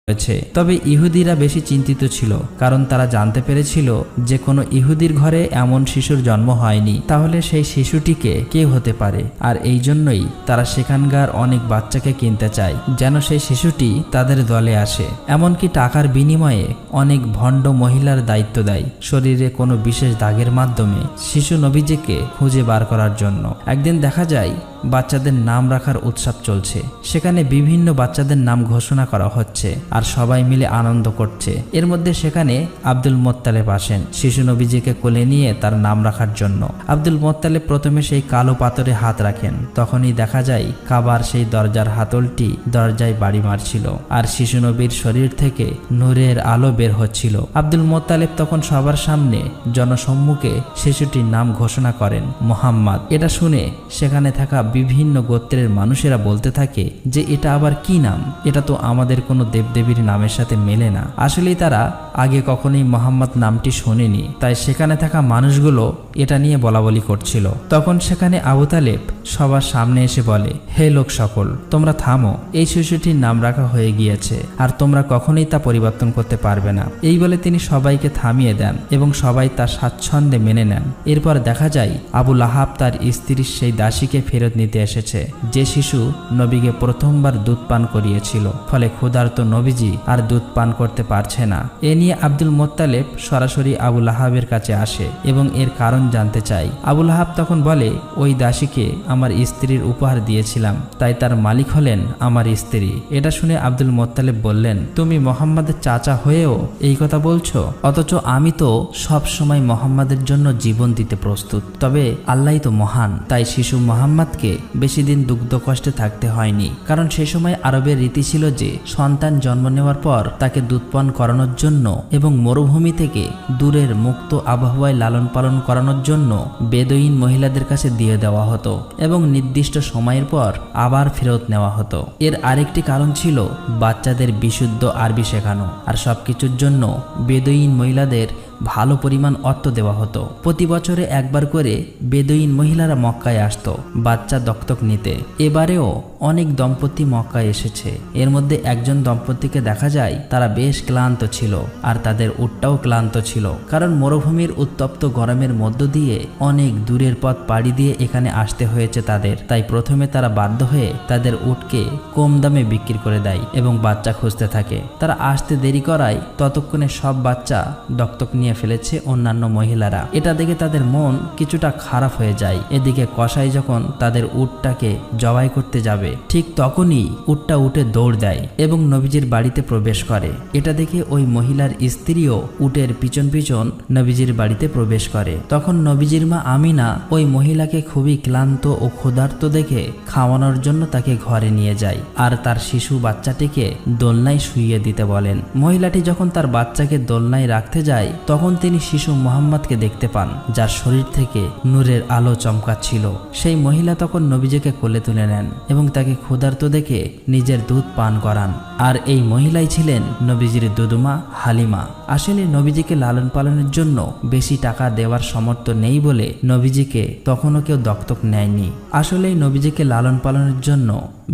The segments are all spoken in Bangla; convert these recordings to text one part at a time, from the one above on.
তবে ইহুদিরা বেশি চিন্তিত ছিল, কারণ তারা জানতে পেরেছিল যে কোনো ইহুদির ঘরে এমন শিশুর জন্ম হয়নি, তাহলে সেই শিশুটিকে কে হতে পারে। আর এই জন্যই তারা সেখানকার অনেক বাচ্চাকে কিনতে চায়, যেন সেই শিশুটি তাদের দলে আসে। এমনকি টাকার বিনিময়ে অনেক ভণ্ড মহিলার দায়িত্ব দেয় শরীরে কোনো বিশেষ দাগের মাধ্যমে শিশু নবীজিকে খুঁজে বার করার জন্য। একদিন দেখা যায় বাচ্চাদের নাম রাখার উৎসব চলছে, সেখানে বিভিন্ন বাচ্চাদের নাম ঘোষণা করা হচ্ছে আর সবাই মিলে আনন্দ করছে। এর মধ্যে সেখানে আব্দুল মোত্তালেব আসেন শিশু নবীজিকে কোলে নিয়ে তার নাম রাখার জন্য। আব্দুল মোত্তালেব প্রথমে সেই কালো পাথরে হাত রাখেন, তখনই দেখা যায় কাবার সেই দরজার হাতলটি দরজায় বাড়ি মারছিল আর শিশু নবীর শরীর থেকে নূরের আলো বের হচ্ছিল। আব্দুল মোত্তালেব তখন সবার সামনে জনসম্মুখে শিশুটির নাম ঘোষণা করেন মুহাম্মদ। এটা শুনে সেখানে থাকা বিভিন্ন গোত্রের মানুষেরা বলতে থাকে যে এটা আবার কি নাম, এটা তো আমাদের কোনো দেবদেবীর নামের সাথে মেলে না। আসলেই তারা আগে কখনোই মোহাম্মদ নামটি শোনেনি, তাই সেখানে থাকা মানুষগুলো এটা নিয়ে বলাবলি করছিল। তখন সেখানে আবু তালেব সবার সামনে এসে বলে, হে লোক সকল, তোমরা থামো, এই শিশুটির নাম রাখা হয়ে গিয়েছে আর তোমরা কখনোই তা পরিবর্তন করতে পারবে না। এই বলে তিনি সবাইকে থামিয়ে দেন এবং সবাই তার স্বাচ্ছন্দ্যে মেনে নেন। এরপর দেখা যায় আবু লাহাব তার স্ত্রীর সেই দাসীকে ফেরত নিতে এসেছে, যে শিশু নবীকে প্রথমবার দুধ পান করিয়েছিল। ফলে ক্ষুধার্ত নবীজি আর দুধ পান করতে পারছে না। এ নিয়ে আব্দুল মোত্তালেব সরাসরি আবু লাহাবের কাছে আসে এবং এর কারণ জানতে চায়। আবু লাহাব তখন বলে, ওই দাসীকে আমার স্ত্রীর উপহার দিয়েছিলাম, তাই তার মালিক হলেন আমার স্ত্রী। এটা শুনে আব্দুল মোত্তালেব বললেন, তুমি মোহাম্মদের চাচা হয়েও এই কথা বলছো? অথচ আমি তো সব সময় মোহাম্মদের জন্য জীবন দিতে প্রস্তুত। তবে আল্লাহই তো মহান, তাই শিশু মোহাম্মদকে বেশি দিন দুগ্ধ কষ্টে থাকতে হয়নি, কারণ সে সময় আরবের রীতি ছিল যে সন্তান জন্ম নেওয়ার পর তাকে দুধপান করানোর জন্য এবং মরুভূমি থেকে দূরের মুক্ত আবহাওয়ায় লালন পালন করানোর জন্য বেদুইন মহিলাদের কাছে দিয়ে দেওয়া হতো এবং নির্দিষ্ট সময়ের পর আবার ফেরত নেওয়া হতো। এর আরেকটি কারণ ছিল বাচ্চাদের বিশুদ্ধ আরবি শেখানো, আর সবকিছুর জন্য বেদুইন মহিলাদের ভালো পরিমাণ অর্থ দেওয়া হতো। প্রতি বছরে একবার করে বেদুইন মহিলারা মক্কায় আসতো বাচ্চা দত্তক নিতে। এবারেও অনেক দম্পতি মক্কায় এসেছে। এর মধ্যে একজন দম্পতিকে দেখা যায় তারা বেশ ক্লান্ত ছিল আর তাদের উটটাও ক্লান্ত ছিল, কারণ মরুভূমির উত্তপ্ত গরমের মধ্য দিয়ে অনেক দূরের পথ পাড়ি দিয়ে এখানে আসতে হয়েছে তাদের। তাই প্রথমে তারা বাধ্য হয়ে তাদের উটকে কম দামে বিক্রি করে দেয় এবং বাচ্চা খুঁজতে থাকে। তারা আসতে দেরি করায় ততক্ষণে সব বাচ্চা দত্তক নিয়ে ফেলেছে অন্যান্য মহিলারা। এটা দেখে তাদের মন কিছুটা খারাপ হয়ে যায়। এদিকে কসাই যখন তাদের উটটাকে জবাই করতে যাবে, ঠিক তখনই উটটা উঠে দৌড় দেয় এবং নবীজির বাড়িতে প্রবেশ করে। এটা দেখে ওই মহিলার স্ত্রীও উটের পিছন পিছন নবীজির বাড়িতে প্রবেশ করে। তখন নবীজির মা আমিনা ওই মহিলাকে খুবই ক্লান্ত ও ক্ষুধার্ত দেখে খাওয়ানোর জন্য তাকে ঘরে নিয়ে যায় আর তার শিশু বাচ্চাটিকে দোলনায় শুইয়ে দিতে বলেন। মহিলাটি যখন তার বাচ্চাকে দোলনায় রাখতে যায়, তখন তিনি শিশু মোহাম্মদকে দেখতে পান, যার শরীর থেকে নূরের আলো চমকাচ্ছিল। সেই মহিলা তখন নবীজিকে কোলে তুলে নেন এবং তাকে ক্ষুধার্ত দেখে নিজের দুধ পান করান। আর এই মহিলাই ছিলেন নবীজির দুধমা হালিমা। আসলে নবীজিকে লালন পালনের জন্য বেশি টাকা দেওয়ার সামর্থ্য নেই বলে নবীজিকে তখনও কেউ দত্তক নেয়নি। আসলে নবীজিকে লালন পালনের জন্য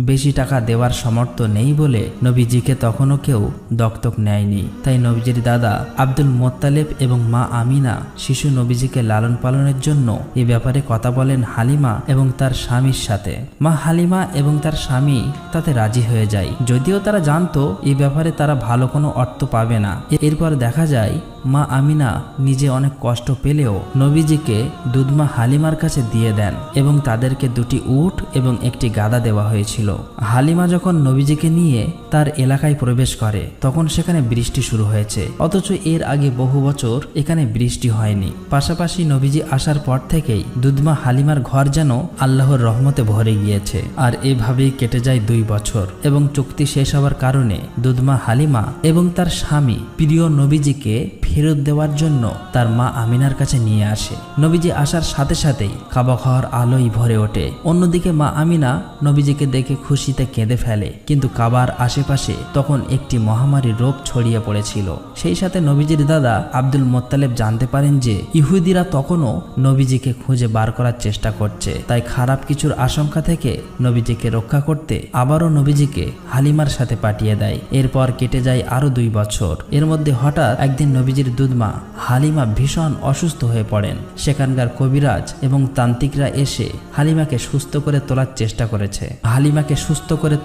বেশি টাকা দেওয়ার সামর্থ্য নেই বলে নবীজিকে তখনও কেউ দত্তক নেয়নি। তাই নবীজির দাদা আব্দুল মোত্তালেব এবং মা আমিনা শিশু নবীজিকে লালন পালনের জন্য এ ব্যাপারে কথা বলেন হালিমা এবং তার স্বামীর সাথে। মা হালিমা এবং তার স্বামী তাতে রাজি হয়ে যায়, যদিও তারা জানতো এই ব্যাপারে তারা ভালো কোনো অর্থ পাবে না। এরপর দেখা যায় মা আমিনা নিজে অনেক কষ্ট পেলেও নবীজিকে দুধমা হালিমার কাছে দিয়ে দেন এবং তাদেরকে দুটি উট এবং একটি গাধা দেওয়া হয়েছিল। হালিমা যখন নবীজিকে নিয়ে তার এলাকায় প্রবেশ করে, তখন সেখানে বৃষ্টি শুরু হয়েছে, অথচ এর আগে বহু বছর এখানে বৃষ্টি হয়নি। পাশাপাশি নবীজি আসার পর থেকেই দুধমা হালিমার ঘর যেন আল্লাহর রহমতে ভরে গিয়েছে। আর এভাবেই কেটে যায় 2 বছর এবং চুক্তি শেষ হওয়ার কারণে দুধমা হালিমা এবং তার স্বামী প্রিয় নবীজিকে ফেরত দেওয়ার জন্য তার মা আমিনার কাছে নিয়ে আসে। নবীজি আসার সাথে সাথেই কাবা ঘর আলোয় ভরে ওঠে। অন্যদিকে মা আমিনা নবীজিকে দেখে দেখে খুশিতে কেঁদে ফেলে। কিন্তু কাবার আশেপাশে তখন একটি মহামারী রোগ ছড়িয়ে পড়েছিল। সেই সাথে নবীজির দাদা আব্দুল মোত্তালেব জানতে পারেন যে ইহুদিরা তখনও নবীজিকে খুঁজে বার করার চেষ্টা করছে। তাই খারাপ কিছুর আশঙ্কা থেকে নবীজিকে রক্ষা করতে আবারও নবীজিকে হালিমার সাথে পাঠিয়ে দেয়। এরপর কেটে যায় আরো 2 বছর। এর মধ্যে হঠাৎ একদিন নবীজির দুধমা হালিমা ভীষণ অসুস্থ হয়ে পড়েন। সেখানকার কবিরাজ এবং তান্ত্রিকরা এসে হালিমাকে সুস্থ করে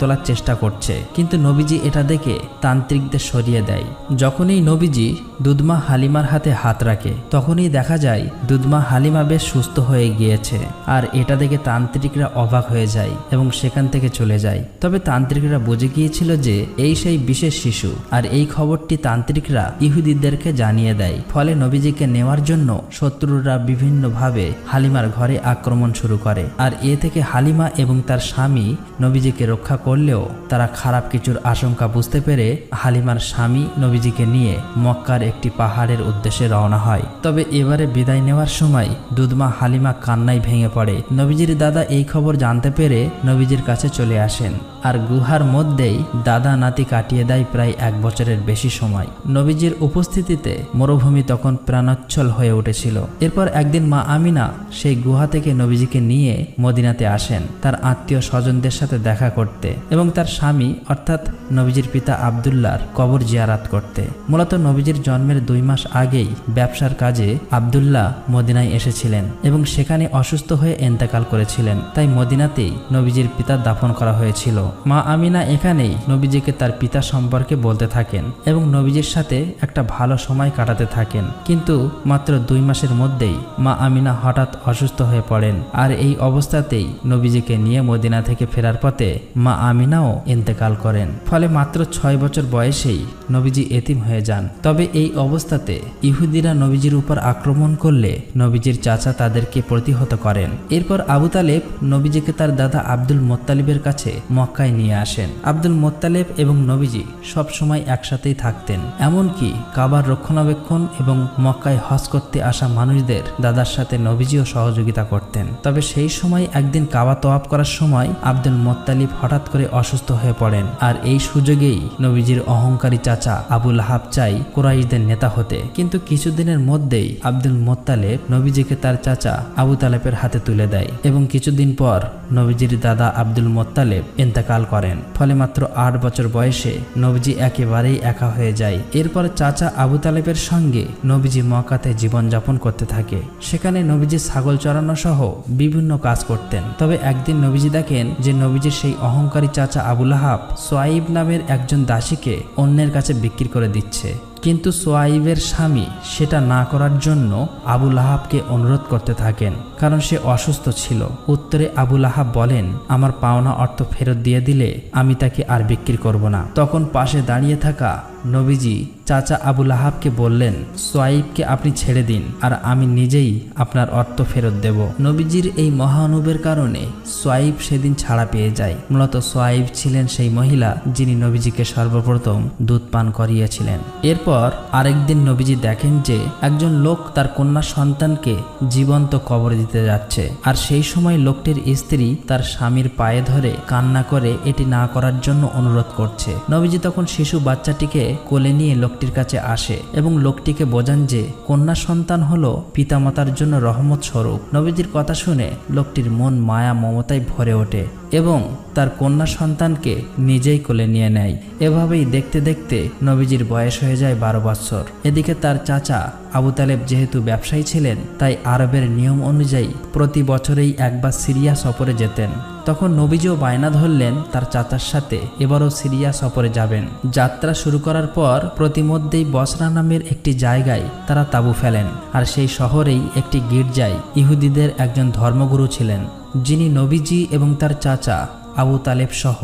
তোলার চেষ্টা করছে, কিন্তু নবীজি এটা দেখে তান্ত্রিকদের সরিয়ে দেয়। যখনই নবীজি দুধমা হালিমার হাতে হাত রাখে তখনই দেখা যায় দুধমা হালিমা বেশ সুস্থ হয়ে গিয়েছে। আর এটা দেখে তান্ত্রিকরা অবাক হয়ে যায় এবং সেখান থেকে চলে যায়। তবে তান্ত্রিকরা বুঝে গিয়েছিল যে এই সেই বিশেষ শিশু, আর এই খবরটি তান্ত্রিকরা ইহুদিদেরকে জানিয়ে দেয়। ফলে নবীজিকে নেওয়ার জন্য শত্রুরা বিভিন্নভাবে হালিমার ঘরে আক্রমণ শুরু করে। আর এ থেকে হালিমা এবং তার স্বামী নবীজিকে রক্ষা করলেও তারা খারাপ কিছুর আশঙ্কা বুঝতে পেরে হালিমার স্বামী নবীজিকে নিয়ে মক্কার একটি পাহাড়ের উদ্দেশ্যে রওনা হয়। তবে এবারে বিদায় নেওয়ার সময় দুধমা হালিমা কান্নায় ভেঙে পড়ে। নবীজির দাদা এই খবর জানতে পেরে নবীজির কাছে চলে আসেন, আর গুহার মধ্যেই দাদা নাতি কাটিয়ে দেয় প্রায় 1 বছরের বেশি সময়। নবীজির উপস্থিতিতে মরুভূমি তখন প্রাণোচ্ছল হয়ে উঠেছিল। এরপর একদিন মা আমিনা সেই গুহা থেকে নবীজিকে নিয়ে মদিনাতে আসেন তার আত্মীয় স্বজনদের সাথে দেখা করতে এবং তার স্বামী অর্থাৎ নবীজির পিতা আব্দুল্লাহর কবর জিয়ারাত করতে। মূলত নবীজির জন্মের 2 মাস আগেই ব্যবসার কাজে আব্দুল্লাহ মদিনায় এসেছিলেন এবং সেখানে অসুস্থ হয়ে ইন্তেকাল করেছিলেন। তাই মদিনাতেই নবীজির পিতা দাফন করা হয়েছিল। মা আমিনা এখানেই নবীজিকে তার পিতা সম্পর্কে বলতে থাকেন এবং নবীজির সাথে একটা ভালো সময় কাটাতে থাকেন। কিন্তু মাত্র 2 মাসের মধ্যেই মা আমিনা হঠাৎ অসুস্থ হয়ে পড়েন। আর এই অবস্থাতেই নবীজিকে নিয়ে মদিনা থেকে ফেরার পথে মা আমিনাও ইন্তেকাল করেন। ফলে মাত্র 6 বছর বয়সেই নবীজি এতিম হয়ে যান। তবে এই অবস্থাতে ইহুদিরা নবীজির উপর আক্রমণ করলে নবীজির চাচা তাদেরকে প্রতিহত করেন। এরপর আবু তালেব নবীজিকে তার দাদা আব্দুল মোত্তালিবের কাছে মক্কায় নিয়ে আসেন। আব্দুল মোত্তালেব এবং নবীজি সব সময় একসাথেই থাকতেন। এমনকি কাবার রক্ষণাবেক্ষণ এবং মক্কায় হজ করতে আসা মানুষদের দাদার সাথে নবীজিও সহযোগিতা করতেন। তবে সেই সময় একদিন কাবা তওয়াফ করার সময় আব্দুল মোত্তালিব হঠাৎ করে অসুস্থ হয়ে পড়েন। আর এই সুযোগেই নবীজির অহংকারী চাচা আবু লাহাব চাই কুরাইশদের নেতা হতে। কিন্তু কিছুদিনের মধ্যেই আব্দুল মোত্তালেব নবীজিকে তার চাচা আবু তালেবের হাতে তুলে দেয় এবং কিছুদিন পর নবীজির দাদা আব্দুল মোত্তালেব ইন্তেকাল করেন। ফলে মাত্র 8 বছর বয়সে নবীজি একেবারেই একা হয়ে যায়। এরপর চাচা আবু তালেবের সঙ্গে নবীজি মক্কাতে জীবনযাপন করতে থাকে। সেখানে নবীজি ছাগল চড়ানো সহ বিভিন্ন কাজ করতেন। তবে একদিন নবীজি দেখেন যে নবীজির সেই অহংকারী চাচা আবু লাহাব সোয়াইব নামের একজন দাসীকে অন্যের কাছে বিক্রি করে দিচ্ছে। কিন্তু সোয়াইবের স্বামী সেটা না করার জন্য আবু লাহাবকে অনুরোধ করতে থাকেন, কারণ সে অসুস্থ ছিল। উত্তরে আবু লাহাব বলেন, আমার পাওনা অর্থ ফেরত দিয়ে দিলে আমি তাকে আর বিক্রি করব না। তখন পাশে দাঁড়িয়ে থাকা নবীজি চাচা আবু লাহাবকে বললেন, সোয়াইবকে আপনি ছেড়ে দিন, আর আমি নিজেই আপনার অর্থ ফেরত দেব। নবীজির এই মহানুভবের কারণে সোয়াইব সেদিন ছাড়া পেয়ে যায়। মূলত সোয়াইব ছিলেন সেই মহিলা যিনি নবীজিকে সর্বপ্রথম দুধ পান করিয়েছিলেন। এরপর আরেকদিন নবীজি দেখেন যে একজন লোক তার কন্যা সন্তানকে জীবন্ত কবর দিতে যাচ্ছে। আর সেই সময় লোকটির স্ত্রী তার স্বামীর পায়ে ধরে কান্না করে এটি না করার জন্য অনুরোধ করছে। নবীজি তখন শিশু বাচ্চাটিকে কোলে নিয়ে লোকটির কাছে আসে এবং লোকটিকে বোঝান যে কন্যা সন্তান হলো পিতামাতার জন্য রহমত স্বরূপ। নবীজির কথা শুনে লোকটির মন মায়া মমতায় ভরে ওঠে এবং তার কন্যা সন্তানকে নিজেই কোলে নিয়ে নেয়। এভাবেই দেখতে দেখতে নবীজির বয়স হয়ে যায় 12 বছর। এদিকে তার চাচা আবু তালেব যেহেতু ব্যবসায়ী ছিলেন, তাই আরবের নিয়ম অনুযায়ী প্রতি বছরেই একবার সিরিয়া সফরে যেতেন। তখন নবীজিও বায়না ধরলেন তার চাচার সাথে এবারও সিরিয়া সফরে যাবেন। যাত্রা শুরু করার পর প্রতিমধ্যেই বসরা নামের একটি জায়গায় তারা তাঁবু ফেলেন। আর সেই শহরেই একটি গির্জায় ইহুদিদের একজন ধর্মগুরু ছিলেন, যিনি নবীজি এবং তার চাচা আবু তালেব সহ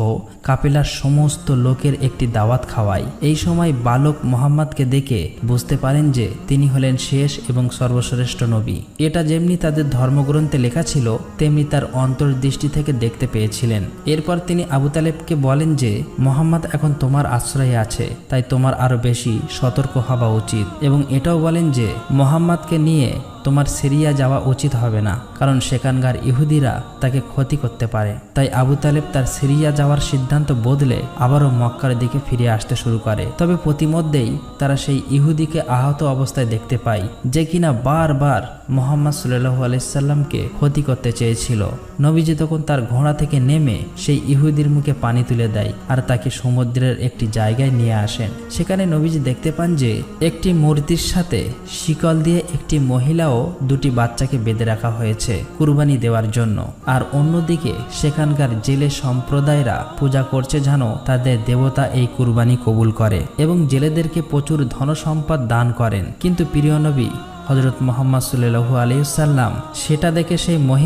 কাফেলার সমস্ত লোকের একটি দাওয়াত খাওয়ায়। এই সময় বালক মোহাম্মদকে দেখে বুঝতে পারেন যে তিনি হলেন শেষ এবং সর্বশ্রেষ্ঠ নবী। এটা যেমনি তাদের ধর্মগ্রন্থে লেখা ছিল তেমনি তার অন্তর্দৃষ্টি থেকে দেখতে পেয়েছিলেন। এরপর তিনি আবু তালেবকে বলেন যে মোহাম্মদ এখন তোমার আশ্রয়ে আছে, তাই তোমার আরো বেশি সতর্ক হওয়া উচিত। এবং এটাও বলেন যে মোহাম্মদকে নিয়ে তোমার সিরিয়া যাওয়া উচিত হবে না, কারণ সেখানকার ইহুদিরা তাকে ক্ষতি করতে পারে। তাই আবু তালেব তার সিরিয়া যাওয়ার সিদ্ধান্ত বদলে আবারও মক্কার দিকে ফিরে আসতে শুরু করে। তবে প্রতিমধ্যেই তারা সেই ইহুদিকে আহত অবস্থায় দেখতে পায়, যে কিনা বারবার মুহাম্মদ সাল্লাল্লাহু আলাইহি সাল্লামকে ক্ষতি করতে চেয়েছিল। নবীজি তখন তার ঘোড়া থেকে নেমে সেই ইহুদির মুখে পানি তুলে দেয় আর তাকে সমুদ্রের একটি জায়গায় নিয়ে আসেন। সেখানে নবীজি দেখতে পান যে একটি মূর্তির সাথে শিকল দিয়ে একটি মহিলা ও দুটি বাচ্চাকে বেঁধে রাখা হয়েছে কুরবানি দেওয়ার জন্য। আর অন্যদিকে সেখানকার জেলে সম্প্রদায়রা পূজা করছে যেন তাদের দেবতা এই কুরবানি কবুল করে এবং জেলেদেরকে প্রচুর ধনসম্পদ দান করেন। কিন্তু প্রিয় নবী হযরত মুহাম্মদ সাল্লাল্লাহু আলাইহি ওয়াসাল্লাম সেটা দেখে সেই মহিলা